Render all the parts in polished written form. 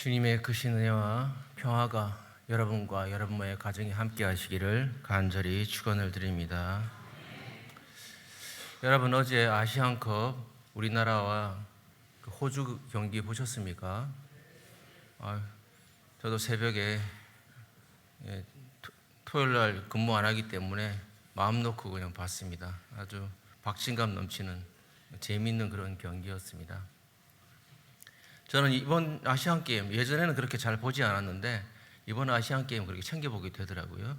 주님의 크신 은혜와 평화가 여러분과 여러분의 가정에 함께 하시기를 간절히 축원을 드립니다. 여러분, 어제 아시안컵 우리나라와 호주 경기 보셨습니까? 저도 새벽에 토요일 날 근무 안 하기 때문에 마음 놓고 그냥 봤습니다. 아주 박진감 넘치는 재미있는 그런 경기였습니다. 저는 이번 아시안게임, 예전에는 그렇게 잘 보지 않았는데 이번 아시안게임 그렇게 챙겨보게 되더라고요.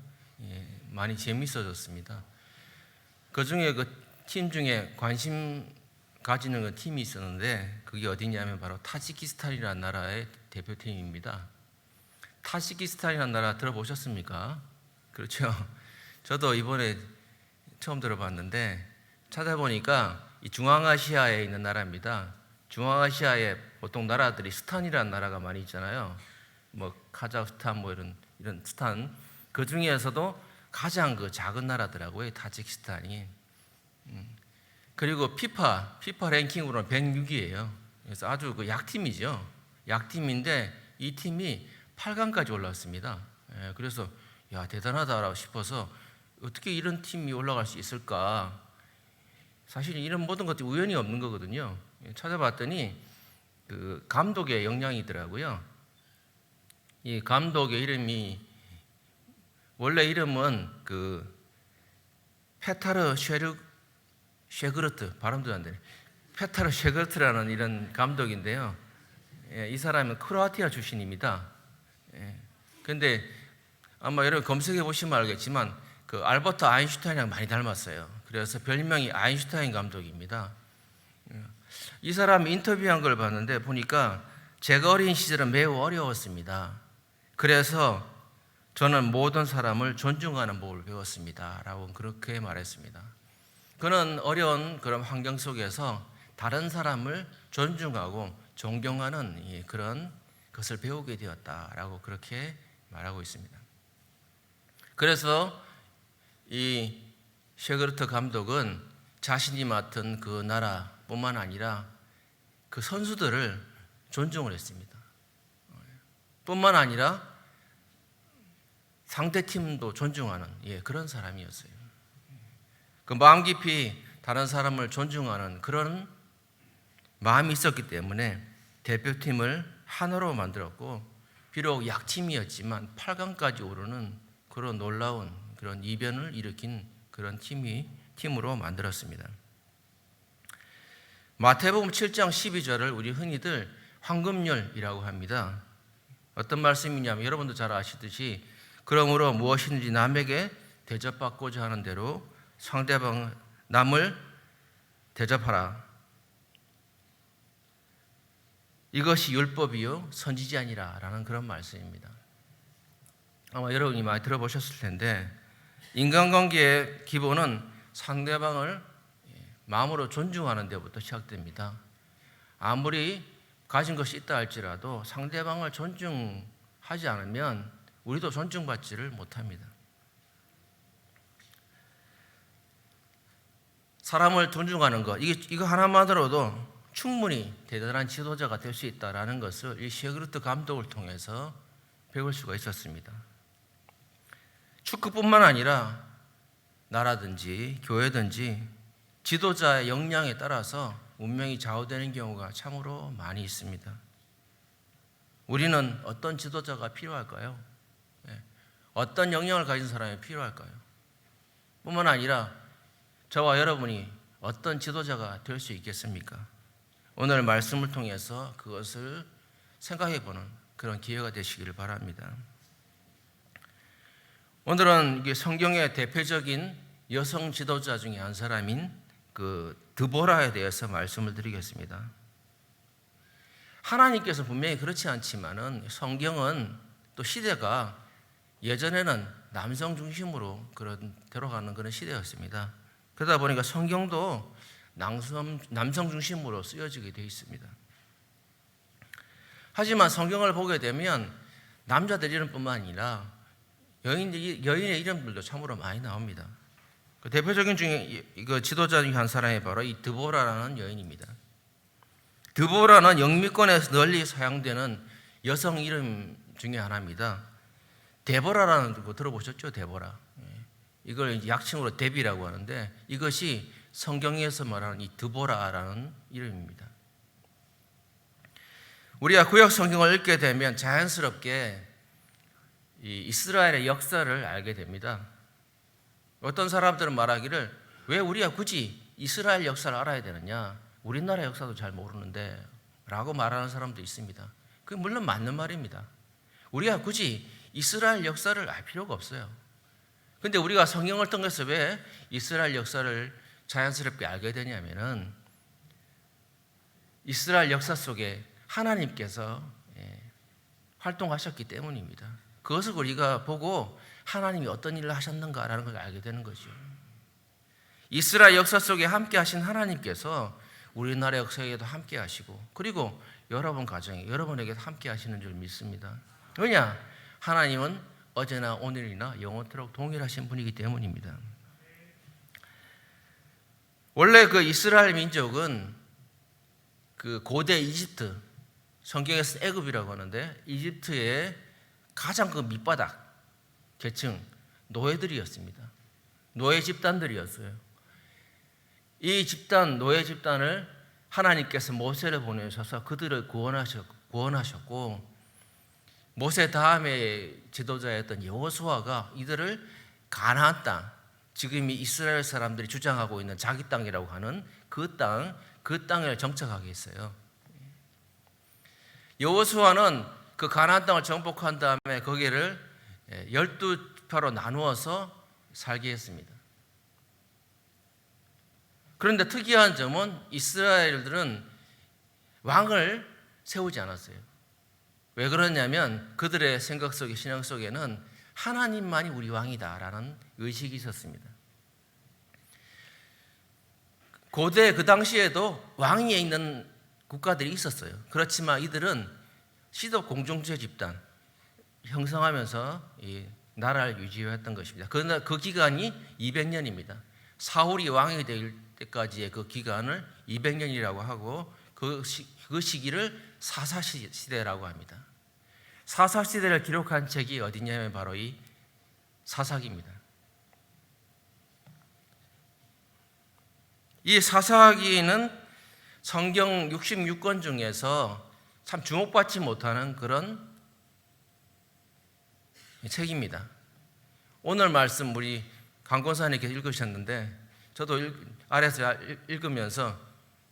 많이 재밌어졌습니다. 그중에 그 팀 중에 관심 가지는 그 팀이 있었는데 그게 어디냐면 바로 타지키스탄이라는 나라의 대표팀입니다. 타지키스탄이라는 나라 들어보셨습니까? 그렇죠. 저도 이번에 처음 들어봤는데 찾아보니까 이 중앙아시아에 있는 나라입니다. 중앙아시아에 보통 나라들이 스탄이라는 나라가 많이 있잖아요. 뭐 카자흐스탄 뭐 이런 스탄, 그 중에서도 가장 그 작은 나라더라고요, 타지키스탄이. 그리고 피파 랭킹으로는 106위예요. 그래서 아주 그 약팀이죠. 약팀인데 이 팀이 8강까지 올라왔습니다. 그래서 야, 대단하다 싶어서 어떻게 이런 팀이 올라갈 수 있을까? 사실 이런 모든 것들이 우연이 없는 거거든요. 찾아봤더니 그 감독의 역량이더라고요. 이 감독의 이름이 원래 이름은 그 페타르 쉐그르트, 발음도 안 되네. 페타르 쉐그르트라는 이런 감독인데요. 이 사람은 크로아티아 출신입니다. 그런데 아마 여러분 검색해 보시면 알겠지만 그 알버트 아인슈타인이랑 많이 닮았어요. 그래서 별명이 아인슈타인 감독입니다. 이 사람 인터뷰한 걸 봤는데 보니까 제가 어린 시절은 매우 어려웠습니다. 그래서 저는 모든 사람을 존중하는 법을 배웠습니다 라고 그렇게 말했습니다. 그는 어려운 그런 환경 속에서 다른 사람을 존중하고 존경하는 그런 것을 배우게 되었다라고 그렇게 말하고 있습니다. 그래서 이 쉐그르트 감독은 자신이 맡은 그 나라뿐만 아니라 그 선수들을 존중을 했습니다. 뿐만 아니라 상대팀도 존중하는 그런 사람이었어요. 그 마음 깊이 다른 사람을 존중하는 그런 마음이 있었기 때문에 대표팀을 하나로 만들었고, 비록 약팀이었지만 8강까지 오르는 그런 놀라운 그런 이변을 일으킨 그런 팀으로 만들었습니다. 마태복음 7장 12절을 우리 흔히들 황금률이라고 합니다. 어떤 말씀이냐면 여러분도 잘 아시듯이 그러므로 무엇이든지 남에게 대접받고자 하는 대로 상대방 남을 대접하라. 이것이 율법이요 선지자 아니라 라는 그런 말씀입니다. 아마 여러분이 많이 들어보셨을 텐데 인간관계의 기본은 상대방을 마음으로 존중하는 데부터 시작됩니다. 아무리 가진 것이 있다 할지라도 상대방을 존중하지 않으면 우리도 존중받지를 못합니다. 사람을 존중하는 것, 이거 하나만으로도 충분히 대단한 지도자가 될 수 있다는 것을 이 쉐그르트 감독을 통해서 배울 수가 있었습니다. 축구뿐만 아니라 나라든지 교회든지 지도자의 역량에 따라서 운명이 좌우되는 경우가 참으로 많이 있습니다. 우리는 어떤 지도자가 필요할까요? 어떤 역량을 가진 사람이 필요할까요? 뿐만 아니라 저와 여러분이 어떤 지도자가 될 수 있겠습니까? 오늘 말씀을 통해서 그것을 생각해보는 그런 기회가 되시기를 바랍니다. 오늘은 성경의 대표적인 여성 지도자 중에 한 사람인 그 드보라에 대해서 말씀을 드리겠습니다. 하나님께서 분명히 그렇지 않지만은 성경은 또 시대가 예전에는 남성 중심으로 들어가는 그런 시대였습니다. 그러다 보니까 성경도 남성 중심으로 쓰여지게 되어 있습니다. 하지만 성경을 보게 되면 남자들 이름뿐만 아니라 여인의 이름들도 참으로 많이 나옵니다. 그 대표적인 중에 지도자 중 한 사람이 바로 이 드보라라는 여인입니다. 드보라는 영미권에서 널리 사용되는 여성 이름 중에 하나입니다. 데보라라는 거 들어보셨죠? 데보라. 이걸 약칭으로 데비라고 하는데 이것이 성경에서 말하는 이 드보라라는 이름입니다. 우리가 구약 성경을 읽게 되면 자연스럽게 이 이스라엘의 역사를 알게 됩니다. 어떤 사람들은 말하기를 왜 우리가 굳이 이스라엘 역사를 알아야 되느냐? 우리나라 역사도 잘 모르는데 라고 말하는 사람도 있습니다. 그게 물론 맞는 말입니다. 우리가 굳이 이스라엘 역사를 알 필요가 없어요. 근데 우리가 성경을 통해서 왜 이스라엘 역사를 자연스럽게 알게 되냐면은 이스라엘 역사 속에 하나님께서 활동하셨기 때문입니다. 그것을 우리가 보고 하나님이 어떤 일을 하셨는가라는 걸 알게 되는 거죠. 이스라엘 역사 속에 함께 하신 하나님께서 우리나라 역사에도 함께 하시고 그리고 여러분 가정에 여러분에게도 함께 하시는 줄 믿습니다. 왜냐? 하나님은 어제나 오늘이나 영원토록 동일하신 분이기 때문입니다. 원래 그 이스라엘 민족은 그 고대 이집트, 성경에서 애굽이라고 하는데 이집트의 가장 그 밑바닥 계층 노예들이었습니다. 노예 집단들이었어요. 이 집단 노예 집단을 하나님께서 모세를 보내셔서 그들을 구원하셨고 모세 다음에 지도자였던 여호수아가 이들을 가나안 땅, 지금 이 이스라엘 사람들이 주장하고 있는 자기 땅이라고 하는 그 땅을 정착하게 했어요. 여호수아는 그 가나안 땅을 정복한 다음에 거기를 12표로 나누어서 살게 했습니다. 그런데 특이한 점은 이스라엘들은 왕을 세우지 않았어요. 왜 그러냐면 그들의 생각 속에 신앙 속에는 하나님만이 우리 왕이다라는 의식이 있었습니다. 고대 그 당시에도 왕위에 있는 국가들이 있었어요. 그렇지만 이들은 시도 공동체 집단 형성하면서 이 나라를 유지했던 것입니다. 그 기간이 200년입니다. 사울이 왕이 될 때까지의 그 기간을 200년이라고 하고 그 시기를 사사시대라고 합니다. 사사시대를 기록한 책이 어디냐면 바로 이 사사기입니다. 이 사사기는 성경 66권 중에서 참 주목받지 못하는 그런 책입니다. 오늘 말씀 우리 강권사님께서 읽으셨는데 저도 아래에서 읽으면서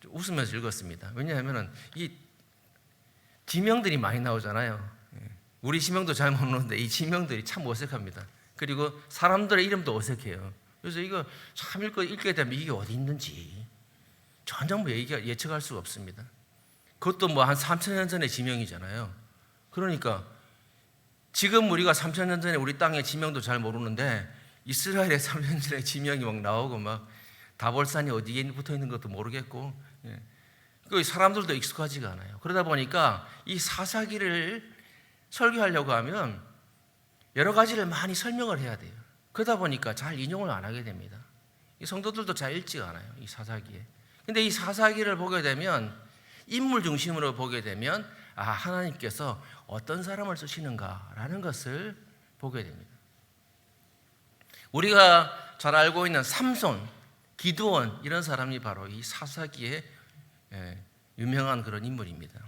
웃으면서 읽었습니다. 왜냐하면 이 지명들이 많이 나오잖아요. 우리 지명도 잘 모르는데 이 지명들이 참 어색합니다. 그리고 사람들의 이름도 어색해요. 그래서 이거 참 읽게 되면 이게 어디 있는지 전혀 예측할 수가 없습니다. 그것도 뭐 한 3,000년 전의 지명이잖아요. 그러니까 지금 우리가 3,000년 전에 우리 땅의 지명도 잘 모르는데 이스라엘의 3,000년 전의 지명이 막 나오고 막 다볼산이 어디에 붙어 있는 것도 모르겠고 그 사람들도 익숙하지가 않아요. 그러다 보니까 이 사사기를 설교하려고 하면 여러 가지를 많이 설명을 해야 돼요. 그러다 보니까 잘 인용을 안 하게 됩니다. 이 성도들도 잘 읽지가 않아요. 이 사사기에. 근데 이 사사기를 보게 되면 인물 중심으로 보게 되면 하나님께서 어떤 사람을 쓰시는가라는 것을 보게 됩니다. 우리가 잘 알고 있는 삼손, 기드온 이런 사람이 바로 이 사사기에 유명한 그런 인물입니다.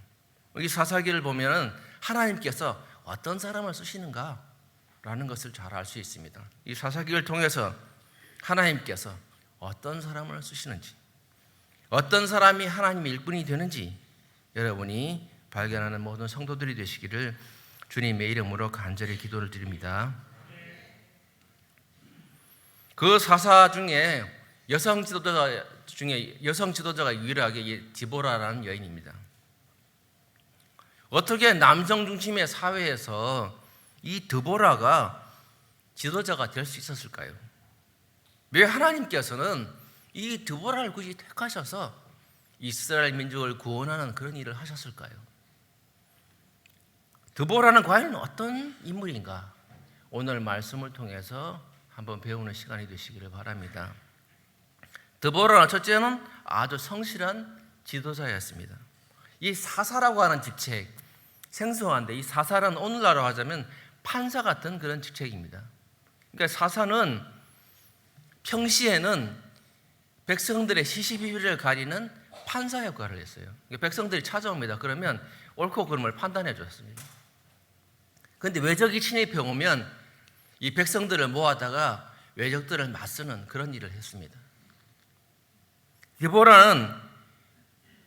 이 사사기를 보면은 하나님께서 어떤 사람을 쓰시는가라는 것을 잘 알 수 있습니다. 이 사사기를 통해서 하나님께서 어떤 사람을 쓰시는지, 어떤 사람이 하나님의 일꾼이 되는지 여러분이 발견하는 모든 성도들이 되시기를 주님의 이름으로 간절히 기도를 드립니다. 그 사사 중에 여성 지도자가 유일하게 디보라라는 여인입니다. 어떻게 남성 중심의 사회에서 이 드보라가 지도자가 될 수 있었을까요? 왜 하나님께서는 이 드보라를 굳이 택하셔서 이스라엘 민족을 구원하는 그런 일을 하셨을까요? 드보라는 과연 어떤 인물인가? 오늘 말씀을 통해서 한번 배우는 시간이 되시기를 바랍니다. 드보라는 첫째는 아주 성실한 지도자였습니다. 이 사사라고 하는 직책, 생소한데 이 사사는 오늘날로 하자면 판사 같은 그런 직책입니다. 그러니까 사사는 평시에는 백성들의 시시비비를 가리는 판사 역할을 했어요. 백성들이 찾아옵니다. 그러면 옳고 그름을 판단해 줬습니다. 그런데 외적이 침입해 오면 이 백성들을 모아다가 외적들을 맞서는 그런 일을 했습니다. 디보라는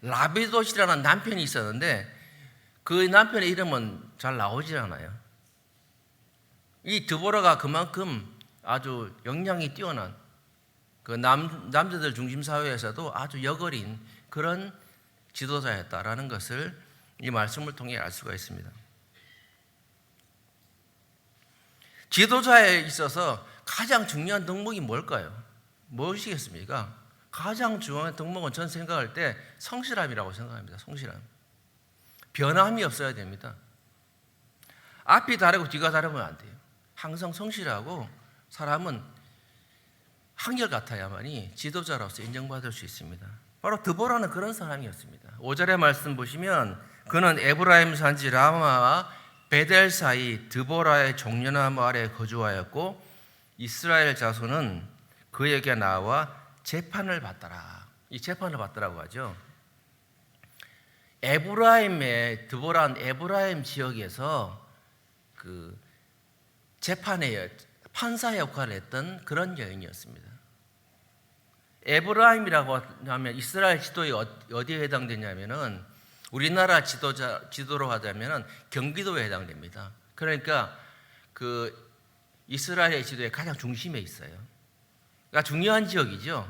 라비도시라는 남편이 있었는데 그 남편의 이름은 잘 나오질 않아요. 이 디보라가 그만큼 아주 역량이 뛰어난 그 남자들 중심 사회에서도 아주 여걸인 그런 지도자였다라는 것을 이 말씀을 통해 알 수가 있습니다. 지도자에 있어서 가장 중요한 덕목이 뭘까요? 무엇이겠습니까? 가장 중요한 덕목은 전 생각할 때 성실함이라고 생각합니다. 성실함. 변함이 없어야 됩니다. 앞이 다르고 뒤가 다르면 안 돼요. 항상 성실하고 사람은 한결같아야만이 지도자로서 인정받을 수 있습니다. 바로 드보라는 그런 사람이었습니다. 5절의 말씀 보시면 그는 에브라임 산지 라마와 베델 사이 드보라의 종려나무 아래 거주하였고 이스라엘 자손은 그에게 나와 재판을 받더라. 이 재판을 받더라고 하죠. 에브라임의 드보라는 에브라임 지역에서 그 재판의 판사 역할을 했던 그런 여인이었습니다. 에브라임이라고 하면 이스라엘 지도에 어디에 해당되냐면은 우리나라 지도로 하자면은 경기도에 해당됩니다. 그러니까 그 이스라엘 지도의 가장 중심에 있어요. 그러니까 중요한 지역이죠.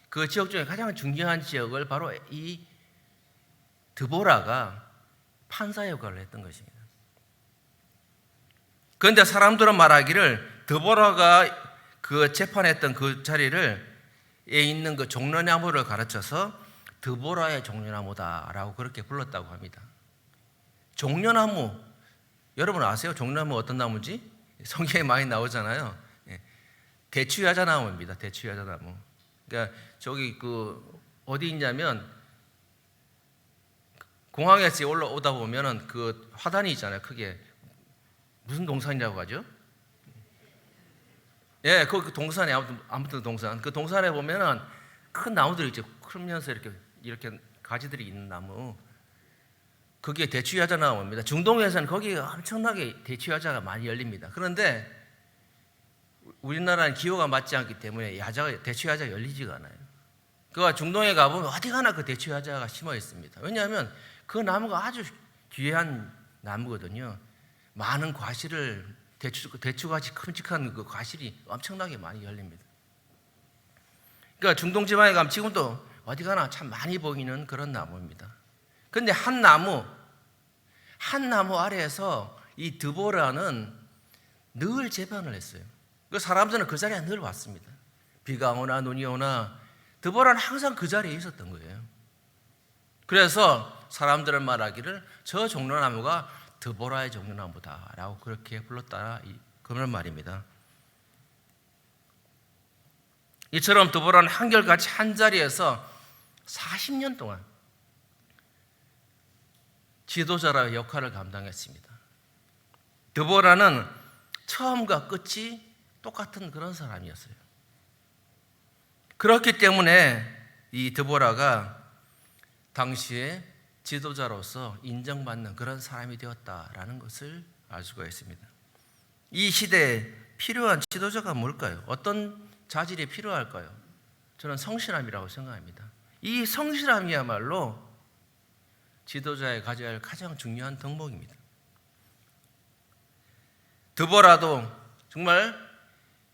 그 지역 중에 가장 중요한 지역을 바로 이 드보라가 판사 역할을 했던 것입니다. 그런데 사람들은 말하기를 드보라가 그 재판했던 그 자리를 에 있는 그 종려나무를 가르쳐서 드보라의 종려나무다라고 그렇게 불렀다고 합니다. 종려나무, 여러분 아세요? 종려나무 어떤 나무인지? 성경에 많이 나오잖아요. 대추야자나무입니다. 대추야자나무. 그러니까 저기 그 어디 있냐면 공항에서 올라오다 보면은 그 화단이 있잖아요. 크게 무슨 동산이라고 하죠? 예, 그 동산에 아무튼 동산. 그 동산에 보면은 큰 나무들이 있죠. 크면서 이렇게 가지들이 있는 나무. 그게 대추야자 나무입니다. 중동에서는 거기 엄청나게 대추야자가 많이 열립니다. 그런데 우리나라는 기후가 맞지 않기 때문에 대추야자가 열리지가 않아요. 그 중동에 가보면 어디 가나 그 대추야자가 심어 있습니다. 왜냐하면 그 나무가 아주 귀한 나무거든요. 많은 과실을 대추같이 큼직한 그 과실이 엄청나게 많이 열립니다. 그러니까 중동 지방에 가면 지금도 어디 가나 참 많이 보이는 그런 나무입니다. 그런데 한 나무 아래에서 이 드보라는 늘 재판을 했어요. 그 사람들은 그 자리에 늘 왔습니다. 비가 오나 눈이 오나 드보라는 항상 그 자리에 있었던 거예요. 그래서 사람들은 말하기를 저 종려나무가 드보라의 종려나무다라고 그렇게 불렀다 그런 말입니다. 이처럼 드보라는 한결같이 한 자리에서 40년 동안 지도자라의 역할을 감당했습니다. 드보라는 처음과 끝이 똑같은 그런 사람이었어요. 그렇기 때문에 이 드보라가 당시에 지도자로서 인정받는 그런 사람이 되었다라는 것을 알 수가 있습니다. 이 시대에 필요한 지도자가 뭘까요? 어떤 자질이 필요할까요? 저는 성실함이라고 생각합니다. 이 성실함이야말로 지도자에 가져야 할 가장 중요한 덕목입니다. 드보라도 정말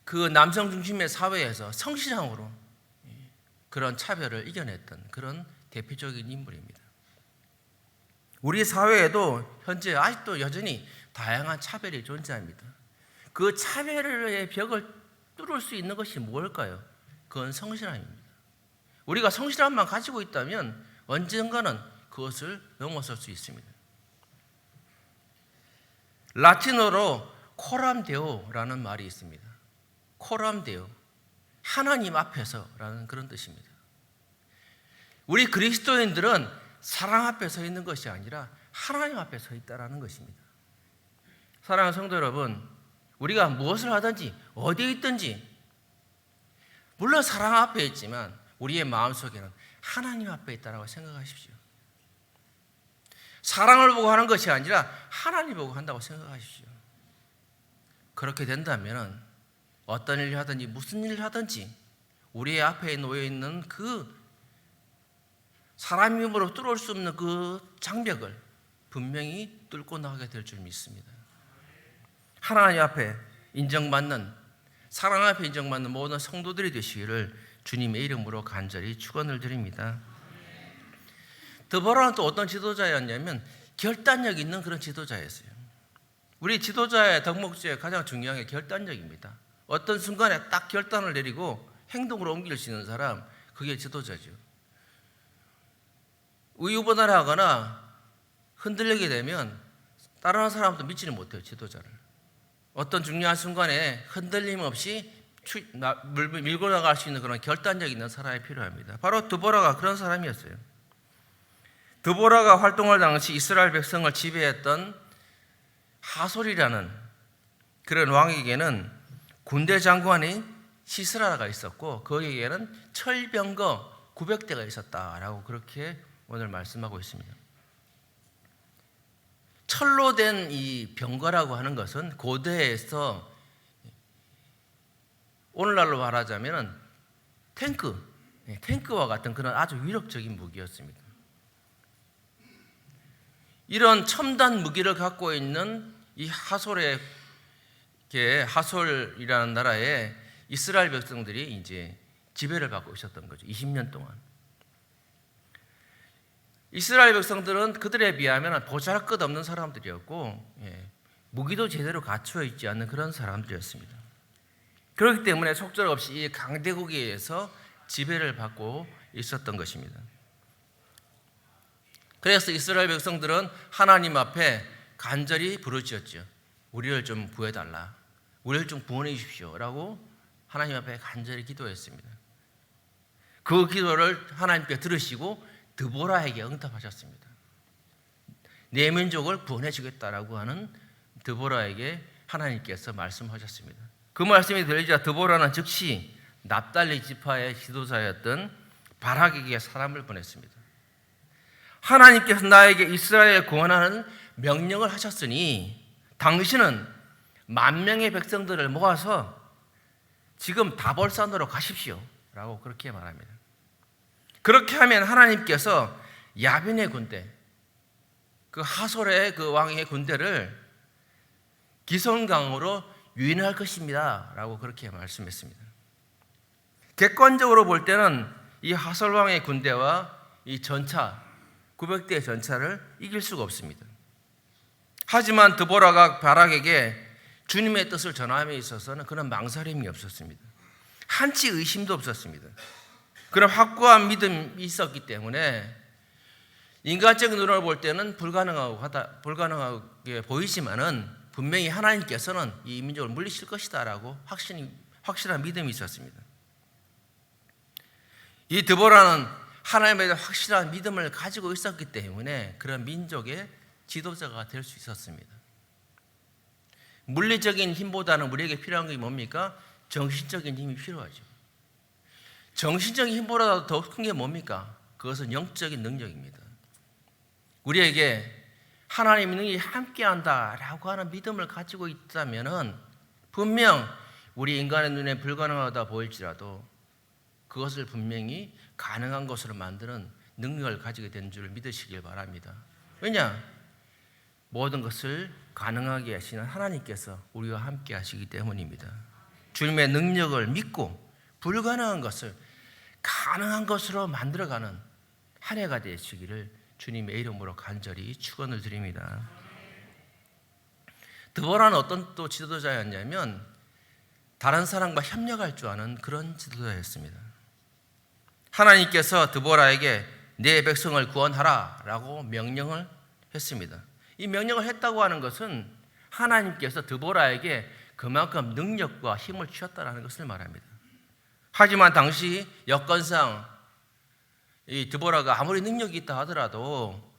그 남성 중심의 사회에서 성실함으로 그런 차별을 이겨냈던 그런 대표적인 인물입니다. 우리 사회에도 현재 아직도 여전히 다양한 차별이 존재합니다. 그 차별의 벽을 뚫을 수 있는 것이 무엇일까요? 그건 성실함입니다. 우리가 성실함만 가지고 있다면 언젠가는 그것을 넘어설 수 있습니다. 라틴어로 코람데오라는 말이 있습니다. 코람데오, 하나님 앞에서라는 그런 뜻입니다. 우리 그리스도인들은 사람 앞에 서 있는 것이 아니라 하나님 앞에 서 있다라는 것입니다. 사랑하는 성도 여러분, 우리가 무엇을 하든지 어디에 있든지 물론 사랑 앞에 있지만 우리의 마음속에는 하나님 앞에 있다라고 생각하십시오. 사랑을 보고 하는 것이 아니라 하나님 보고 한다고 생각하십시오. 그렇게 된다면 어떤 일을 하든지 무슨 일을 하든지 우리의 앞에 놓여 있는 그 사람의 힘으로 뚫을 수 없는 그 장벽을 분명히 뚫고 나가게 될 줄 믿습니다. 하나님 앞에 인정받는, 사랑 앞에 인정받는 모든 성도들이 되시기를 주님의 이름으로 간절히 축원을 드립니다. 드보라는 또 어떤 지도자였냐면 결단력 있는 그런 지도자였어요. 우리 지도자의 덕목 중에 가장 중요한 게 결단력입니다. 어떤 순간에 딱 결단을 내리고 행동으로 옮길 수 있는 사람, 그게 지도자죠. 우유부단하거나 흔들리게 되면 다른 사람도 믿지는 못해요, 지도자를. 어떤 중요한 순간에 흔들림 없이 밀고 나갈 수 있는 그런 결단력 있는 사람이 필요합니다. 바로 드보라가 그런 사람이었어요. 드보라가 활동할 당시 이스라엘 백성을 지배했던 하솔이라는 그런 왕에게는 군대 장관이 시스라가 있었고 그에게는 철병거 900대가 있었다라고 그렇게 오늘 말씀하고 있습니다. 철로 된 이 병거라고 하는 것은 고대에서 오늘날로 말하자면 탱크와 같은 그런 아주 위력적인 무기였습니다. 이런 첨단 무기를 갖고 있는 이 하솔이라는 나라에 이스라엘 백성들이 이제 지배를 받고 있었던 거죠. 20년 동안. 이스라엘 백성들은 그들에 비하면 보잘것없는 사람들이었고 무기도 제대로 갖추어 있지 않는 그런 사람들이었습니다. 그렇기 때문에 속절없이 이 강대국에 의해서 지배를 받고 있었던 것입니다. 그래서 이스라엘 백성들은 하나님 앞에 간절히 부르짖었죠. 우리를 좀 구해달라. 우리를 좀 구원해 주십시오. 라고 하나님 앞에 간절히 기도했습니다. 그 기도를 하나님께 들으시고 드보라에게 응답하셨습니다. 내 민족을 구원해 주겠다라고 하는 드보라에게 하나님께서 말씀하셨습니다. 그 말씀이 들리자 드보라는 즉시 납달리 지파의 지도자였던 바락에게 사람을 보냈습니다. 하나님께서 나에게 이스라엘을 구원하는 명령을 하셨으니 당신은 10,000명의 백성들을 모아서 지금 다볼산으로 가십시오 라고 그렇게 말합니다. 그렇게 하면 하나님께서 야빈의 군대, 그 하솔의 그 왕의 군대를 기손강으로 유인할 것입니다 라고 그렇게 말씀했습니다. 객관적으로 볼 때는 이 하솔 왕의 군대와 이 전차 900대의 전차를 이길 수가 없습니다. 하지만 드보라가 바락에게 주님의 뜻을 전함에 있어서는 그런 망설임이 없었습니다. 한치 의심도 없었습니다. 그런 확고한 믿음이 있었기 때문에 인간적인 눈으로 볼 때는 불가능하게 보이지만은 분명히 하나님께서는 이 민족을 물리칠 것이다라고 확실한 믿음이 있었습니다. 이 드보라는 하나님에 대한 확실한 믿음을 가지고 있었기 때문에 그런 민족의 지도자가 될 수 있었습니다. 물리적인 힘보다는 우리에게 필요한 게 뭡니까? 정신적인 힘이 필요하죠. 정신적인 힘보다 더 큰 게 뭡니까? 그것은 영적인 능력입니다. 우리에게 하나님의 능력이 함께한다라고 하는 믿음을 가지고 있다면 분명 우리 인간의 눈에 불가능하다 보일지라도 그것을 분명히 가능한 것으로 만드는 능력을 가지게 된 줄 믿으시길 바랍니다. 왜냐? 모든 것을 가능하게 하시는 하나님께서 우리와 함께 하시기 때문입니다. 주님의 능력을 믿고 불가능한 것을 가능한 것으로 만들어가는 한 해가 되시기를 주님의 이름으로 간절히 축원을 드립니다. 드보라는 어떤 또 지도자였냐면 다른 사람과 협력할 줄 아는 그런 지도자였습니다. 하나님께서 드보라에게 내 백성을 구원하라 라고 명령을 했습니다. 이 명령을 했다고 하는 것은 하나님께서 드보라에게 그만큼 능력과 힘을 주셨다는 것을 말합니다. 하지만 당시 여건상 이 드보라가 아무리 능력이 있다 하더라도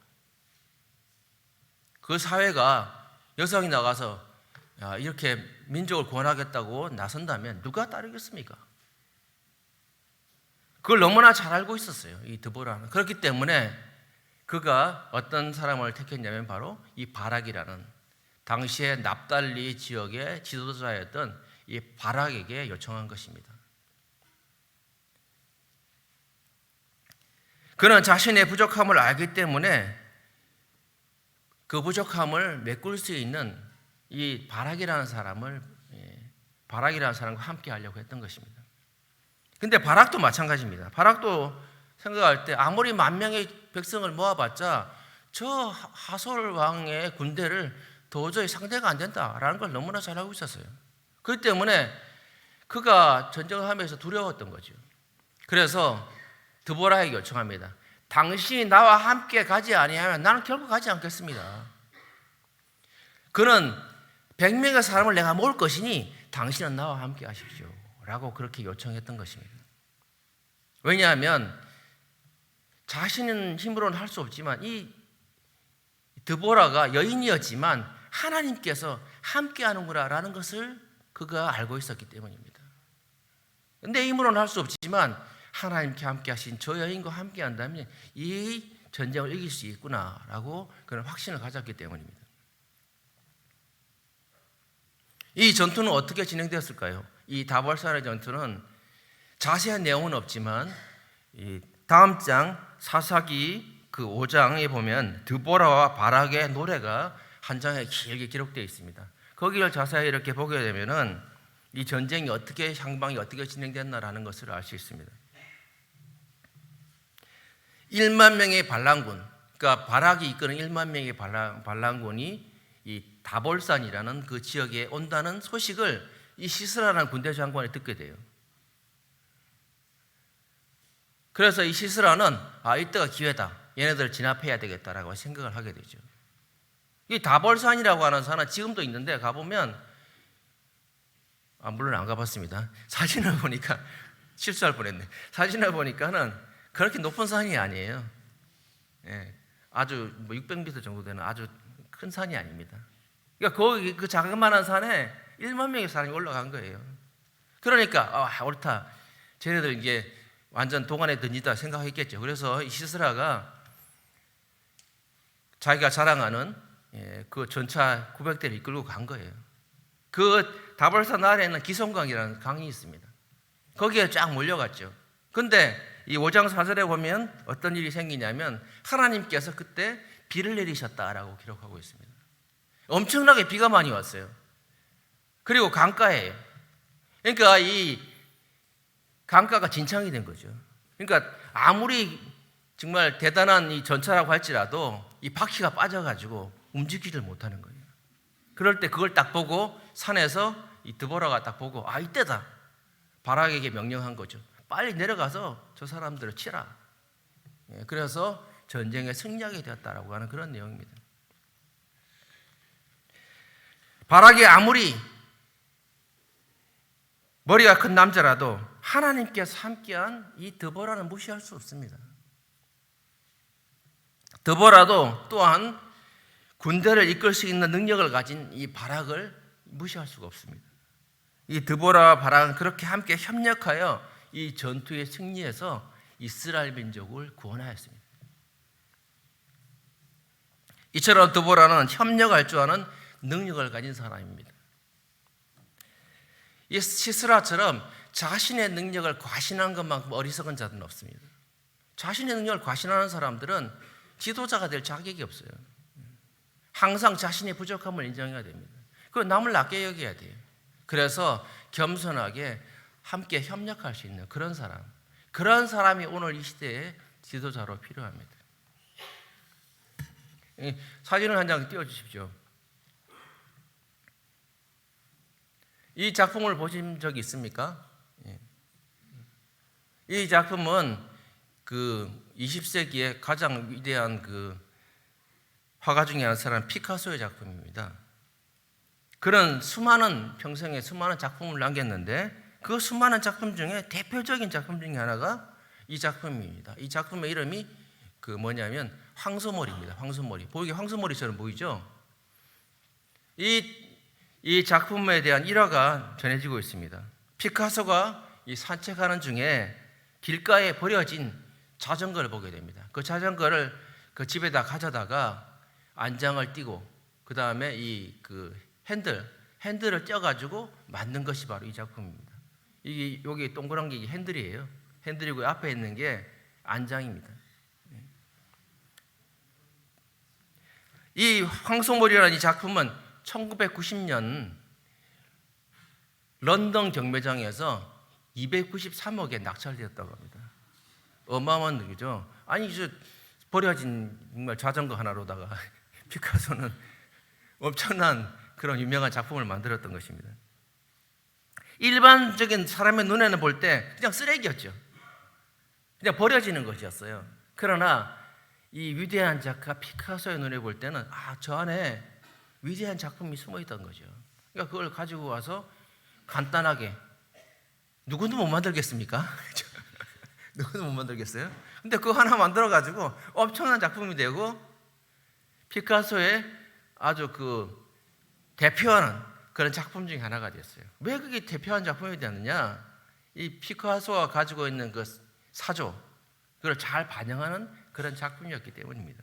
그 사회가 여성이 나가서 이렇게 민족을 구원하겠다고 나선다면 누가 따르겠습니까? 그걸 너무나 잘 알고 있었어요, 이 드보라는. 그렇기 때문에 그가 어떤 사람을 택했냐면 바로 이 바락이라는 당시에 납달리 지역의 지도자였던 이 바락에게 요청한 것입니다. 그는 자신의 부족함을 알기 때문에 그 부족함을 메꿀 수 있는 이 바락이라는 사람과 함께 하려고 했던 것입니다. 근데 바락도 마찬가지입니다. 바락도 생각할 때 아무리 10,000명의 백성을 모아봤자 저 하솔 왕의 군대를 도저히 상대가 안 된다라는 걸 너무나 잘 알고 있었어요. 그렇기 때문에 그가 전쟁을 하면서 두려웠던 거죠. 그래서 드보라에게 요청합니다. 당신이 나와 함께 가지 아니하면 나는 결국 가지 않겠습니다. 그는 100명의 사람을 내가 모을 것이니 당신은 나와 함께 하십시오 라고 그렇게 요청했던 것입니다. 왜냐하면 자신은 힘으로는 할 수 없지만 이 드보라가 여인이었지만 하나님께서 함께 하는구나 라는 것을 그가 알고 있었기 때문입니다. 내 힘으로는 할 수 없지만 하나님께 함께 하신 저 여인과 함께 한다면 이 전쟁을 이길 수 있구나라고 그런 확신을 가졌기 때문입니다. 이 전투는 어떻게 진행되었을까요? 이 다볼산의 전투는 자세한 내용은 없지만 이 다음 장 사사기 그 5장에 보면 드보라와 바락의 노래가 한 장에 길게 기록되어 있습니다. 거기를 자세히 이렇게 보게 되면은 이 전쟁이 어떻게 향방이 어떻게 진행됐나라는 것을 알 수 있습니다. 10,000명의 반란군, 그러니까 바락이 이끄는 10,000명의 반란군이 이 다볼산이라는 그 지역에 온다는 소식을 이 시스라라는 군대 장관이 듣게 돼요. 그래서 이 시스라는 이때가 기회다. 얘네들을 진압해야 되겠다라고 생각을 하게 되죠. 이 다볼산이라고 하는 산은 지금도 있는데 가보면 물론 안 가봤습니다. 사진을 보니까 실수할 뻔했네. 사진을 보니까는 그렇게 높은 산이 아니에요. 예, 아주 600m 정도 되는 아주 큰 산이 아닙니다. 그러니까 거기 그 자그마한 산에 10,000명의 사람이 올라간 거예요. 그러니까 옳다. 쟤네들 이게 완전 동안에 던지다 생각했겠죠. 그래서 이 시스라가 자기가 자랑하는 그 전차 900대를 이끌고 간 거예요. 그 다볼산 아래에는 기송강이라는 강이 있습니다. 거기에 쫙 몰려갔죠. 근데 이 5장 4절에 보면 어떤 일이 생기냐면 하나님께서 그때 비를 내리셨다라고 기록하고 있습니다. 엄청나게 비가 많이 왔어요. 그리고 강가예요. 그러니까 이 강가가 진창이 된 거죠. 그러니까 아무리 정말 대단한 이 전차라고 할지라도 이 바퀴가 빠져가지고 움직이지를 못하는 거예요. 그럴 때 그걸 딱 보고 산에서 이 드보라가 딱 보고 이때다. 바락에게 명령한 거죠. 빨리 내려가서 저 사람들을 치라. 그래서 전쟁에 승리하게 되었다라고 하는 그런 내용입니다. 바락이 아무리 머리가 큰 남자라도 하나님께서 함께한 이 드보라는 무시할 수 없습니다. 드보라도 또한 군대를 이끌 수 있는 능력을 가진 이 바락을 무시할 수가 없습니다. 이 드보라와 바락은 그렇게 함께 협력하여 이 전투에 승리해서 이스라엘 민족을 구원하였습니다. 이처럼 드보라는 협력할 줄 아는 능력을 가진 사람입니다. 이 시스라처럼 자신의 능력을 과신한 것만큼 어리석은 자는 없습니다. 자신의 능력을 과신하는 사람들은 지도자가 될 자격이 없어요. 항상 자신의 부족함을 인정해야 됩니다. 그리고 남을 낮게 여겨야 돼요. 그래서 겸손하게 함께 협력할 수 있는 그런 사람이 오늘 이 시대의 지도자로 필요합니다. 사진을 한 장 띄워주십시오. 이 작품을 보신 적이 있습니까? 이 작품은 그 20세기의 가장 위대한 그 화가 중에 한 사람 피카소의 작품입니다. 그런 평생에 수많은 작품을 남겼는데 그 수많은 작품 중에 대표적인 작품 중에 하나가 이 작품입니다. 이 작품의 이름이 그 뭐냐면 황소머리입니다. 황소머리. 보이게 황소머리처럼 보이죠? 이 작품에 대한 일화가 전해지고 있습니다. 피카소가 이 산책하는 중에 길가에 버려진 자전거를 보게 됩니다. 그 자전거를 그 집에다 가져다가 안장을 띄고 그 다음에 그 핸들을 떼어가지고 만든 것이 바로 이 작품입니다. 여기 동그란 게 핸들이에요. 핸들이고 앞에 있는 게 안장입니다. 이 황소머리라는 이 작품은 1990년 런던 경매장에서 293억에 낙찰되었다고 합니다. 어마어마한 얘기죠. 아니, 버려진 정말 자전거 하나로다가 피카소는 엄청난 그런 유명한 작품을 만들었던 것입니다. 일반적인 사람의 눈에는 볼 때 그냥 쓰레기였죠. 그냥 버려지는 것이었어요. 그러나 이 위대한 작가 피카소의 눈에 볼 때는 저 안에 위대한 작품이 숨어 있던 거죠. 그러니까 그걸 가지고 와서 간단하게 누구도 못 만들겠습니까? 누구도 못 만들겠어요? 근데 그거 하나 만들어 가지고 엄청난 작품이 되고 피카소의 아주 그 대표하는 그런 작품 중에 하나가 됐어요. 왜 그게 대표한 작품이 되느냐? 이 피카소가 가지고 있는 그 사조, 그걸 잘 반영하는 그런 작품이었기 때문입니다.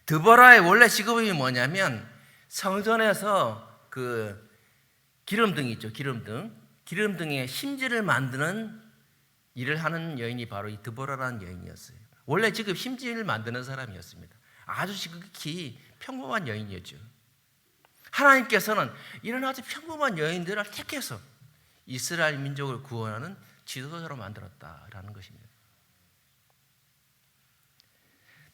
드보라의 원래 직업이 뭐냐면 성전에서 그 기름등이 있죠. 기름등의 심지를 만드는 일을 하는 여인이 바로 이 드보라라는 여인이었어요. 원래 지금 심지를 만드는 사람이었습니다. 아주 지극히 평범한 여인이었죠. 하나님께서는 이런 아주 평범한 여인들을 택해서 이스라엘 민족을 구원하는 지도자로 만들었다라는 것입니다.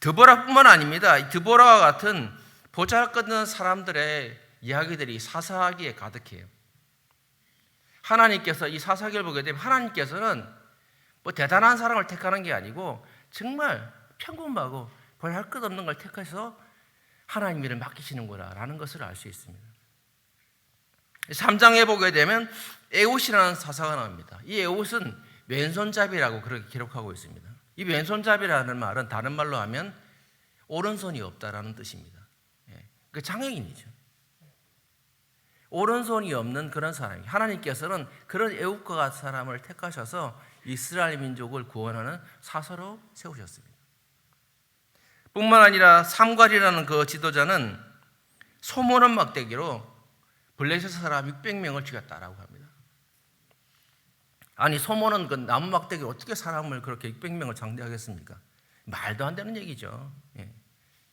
드보라뿐만 아닙니다. 드보라와 같은 보잘것없는 사람들의 이야기들이 사사기에 가득해요. 하나님께서 이 사사기를 보게 되면 하나님께서는 뭐 대단한 사람을 택하는 게 아니고 정말 평범하고 보잘것없는 걸 택해서 하나님 일을 맡기시는구나라는 것을 알 수 있습니다. 3장에 보게 되면 에웃이라는 사사가 나옵니다. 이 에웃은 왼손잡이라고 그렇게 기록하고 있습니다. 이 왼손잡이라는 말은 다른 말로 하면 오른손이 없다라는 뜻입니다. 그 장애인이죠. 오른손이 없는 그런 사람이 하나님께서는 그런 에웃과 같은 사람을 택하셔서 이스라엘 민족을 구원하는 사사로 세우셨습니다. 뿐만 아니라 삼갈이라는 그 지도자는 소모는 막대기로 블레셋 사람 600명을 죽였다라고 합니다. 아니, 소모는 그 나무 막대기로 어떻게 사람을 그렇게 600명을 상대하겠습니까? 말도 안 되는 얘기죠.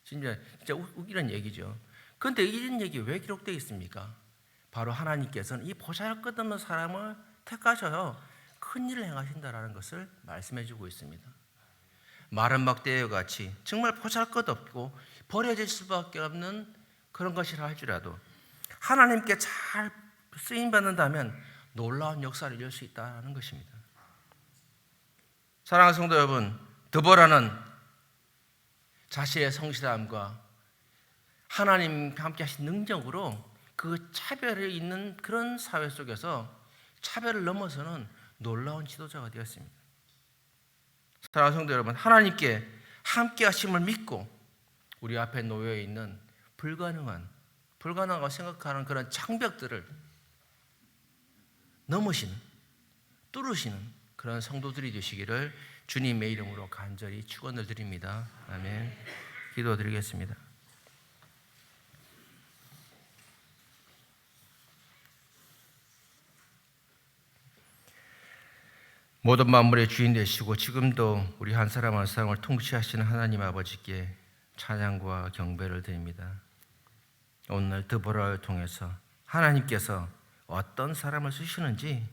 진짜 웃기는 얘기죠. 그런데 이런 얘기 왜 기록되어 있습니까? 바로 하나님께서는 이 보잘것없는 사람을 택하셔서 큰 일을 행하신다라는 것을 말씀해 주고 있습니다. 마른 막대기와 같이 정말 보잘것없고 버려질 수밖에 없는 그런 것이라 할지라도 하나님께 잘 쓰임받는다면 놀라운 역사를 이룰 수 있다는 것입니다. 사랑하는 성도 여러분, 드보라는 자신의 성실함과 하나님과 함께 하신 능력으로 그 차별이 있는 그런 사회 속에서 차별을 넘어서는 놀라운 지도자가 되었습니다. 사랑하는 성도 여러분, 하나님께 함께 하심을 믿고 우리 앞에 놓여 있는 불가능하다고 생각하는 그런 장벽들을 넘으시는, 뚫으시는 그런 성도들이 되시기를 주님의 이름으로 간절히 축원을 드립니다. 아멘. 기도드리겠습니다. 모든 만물의 주인 되시고 지금도 우리 한 사람 한 사람을 통치하시는 하나님 아버지께 찬양과 경배를 드립니다. 오늘 드보라를 통해서 하나님께서 어떤 사람을 쓰시는지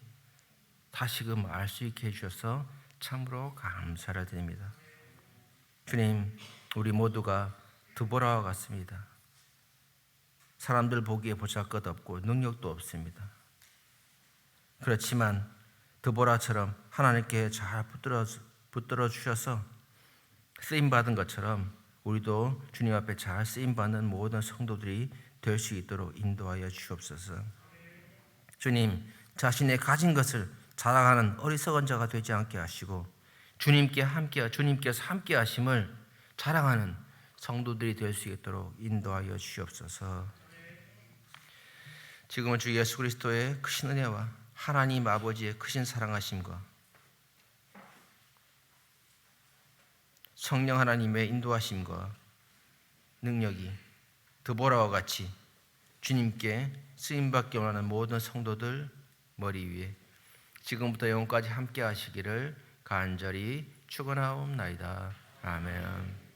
다시금 알 수 있게 해주셔서 참으로 감사를 드립니다. 주님, 우리 모두가 드보라와 같습니다. 사람들 보기에 보잘것없고 능력도 없습니다. 그렇지만 드보라처럼 하나님께 잘 붙들어 주셔서 쓰임받은 것처럼 우리도 주님 앞에 잘 쓰임받는 모든 성도들이 될 수 있도록 인도하여 주옵소서. 주님, 자신의 가진 것을 자랑하는 어리석은 자가 되지 않게 하시고 주님께서 함께 하심을 자랑하는 성도들이 될 수 있도록 인도하여 주시옵소서. 지금은 주 예수 그리스도의 크신 은혜와 하나님 아버지의 크신 사랑하심과 성령 하나님의 인도하심과 능력이 드보라와 같이 주님께 쓰임받기 원하는 모든 성도들 머리 위에 지금부터 영원까지 함께 하시기를 간절히 축원하옵나이다. 아멘.